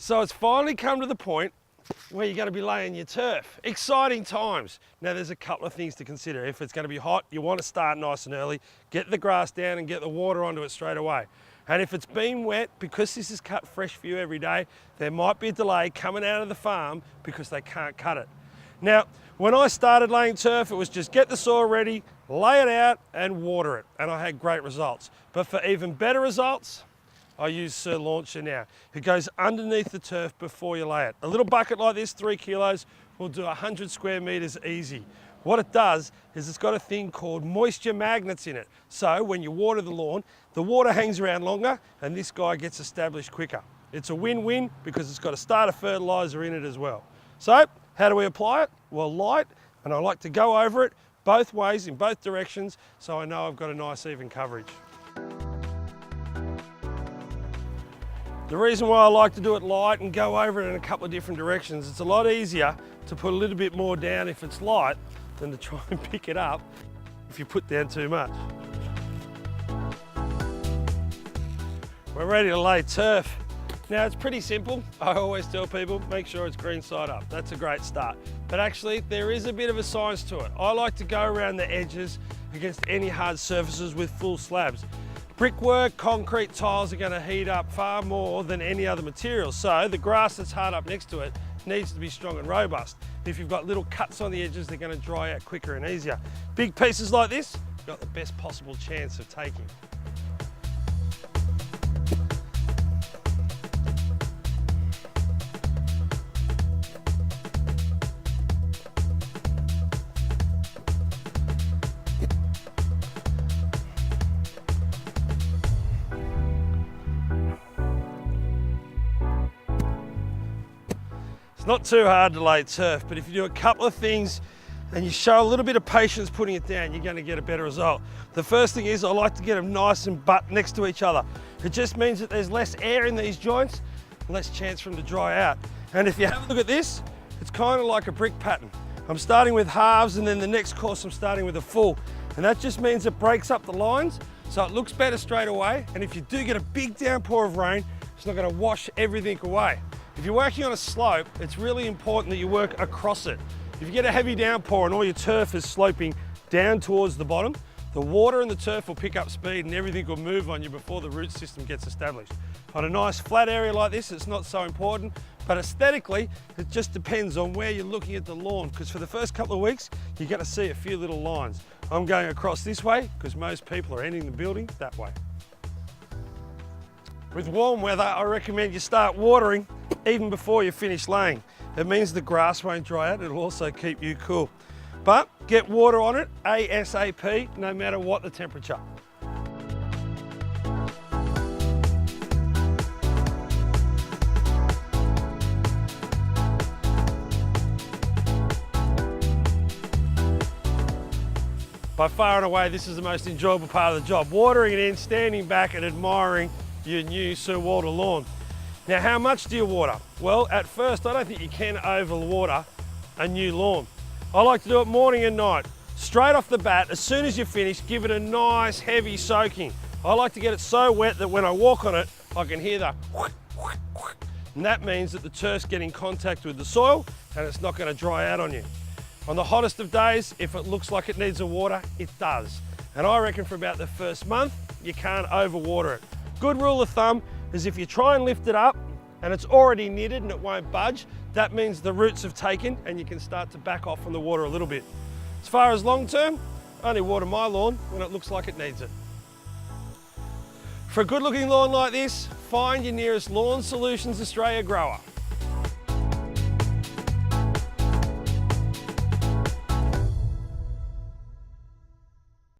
So it's finally come to the point where you're going to be laying your turf. Exciting times. Now there's a couple of things to consider. If it's going to be hot, you want to start nice and early, get the grass down and get the water onto it straight away. And if it's been wet, because this is cut fresh for you every day, there might be a delay coming out of the farm because they can't cut it. Now, when I started laying turf, it was just get the soil ready, lay it out and water it. And I had great results. But for even better results, I use Sir Launcher now. It goes underneath the turf before you lay it. A little bucket like this, 3 kilos, will do 100 square meters easy. What it does is it's got a thing called moisture magnets in it. So when you water the lawn, the water hangs around longer and this guy gets established quicker. It's a win-win because it's got a starter fertilizer in it as well. So how do we apply it? Well, light, and I like to go over it both ways in both directions so I know I've got a nice even coverage. The reason why I like to do it light and go over it in a couple of different directions, it's a lot easier to put a little bit more down if it's light than to try and pick it up if you put down too much. We're ready to lay turf. Now it's pretty simple. I always tell people, make sure it's green side up. That's a great start. But actually there is a bit of a science to it. I like to go around the edges against any hard surfaces with full slabs. Brickwork, concrete tiles are going to heat up far more than any other material. So the grass that's hard up next to it needs to be strong and robust. If you've got little cuts on the edges, they're going to dry out quicker and easier. Big pieces like this, you've got the best possible chance of taking. It's not too hard to lay turf, but if you do a couple of things and you show a little bit of patience putting it down, you're going to get a better result. The first thing is I like to get them nice and butt next to each other. It just means that there's less air in these joints, less chance for them to dry out. And if you have a look at this, it's kind of like a brick pattern. I'm starting with halves and then the next course I'm starting with a full. And that just means it breaks up the lines, so it looks better straight away. And if you do get a big downpour of rain, it's not going to wash everything away. If you're working on a slope, it's really important that you work across it. If you get a heavy downpour and all your turf is sloping down towards the bottom, the water and the turf will pick up speed and everything will move on you before the root system gets established. On a nice flat area like this, it's not so important, but aesthetically, it just depends on where you're looking at the lawn, because for the first couple of weeks, you're going to see a few little lines. I'm going across this way because most people are entering the building that way. With warm weather, I recommend you start watering even before you finish laying. It means the grass won't dry out, it'll also keep you cool. But get water on it ASAP, no matter what the temperature. By far and away, this is the most enjoyable part of the job. Watering it in, standing back and admiring your new Sir Walter lawn. Now, how much do you water? Well, at first, I don't think you can overwater a new lawn. I like to do it morning and night. Straight off the bat, as soon as you finish, give it a nice heavy soaking. I like to get it so wet that when I walk on it, I can hear the whoosh, whoosh, whoosh. And that means that the turf's getting contact with the soil and it's not going to dry out on you. On the hottest of days, if it looks like it needs a water, it does. And I reckon for about the first month, you can't overwater it. Good rule of thumb is if you try and lift it up and it's already knitted and it won't budge, that means the roots have taken and you can start to back off from the water a little bit. As far as long term, I only water my lawn when it looks like it needs it. For a good looking lawn like this, find your nearest Lawn Solutions Australia grower.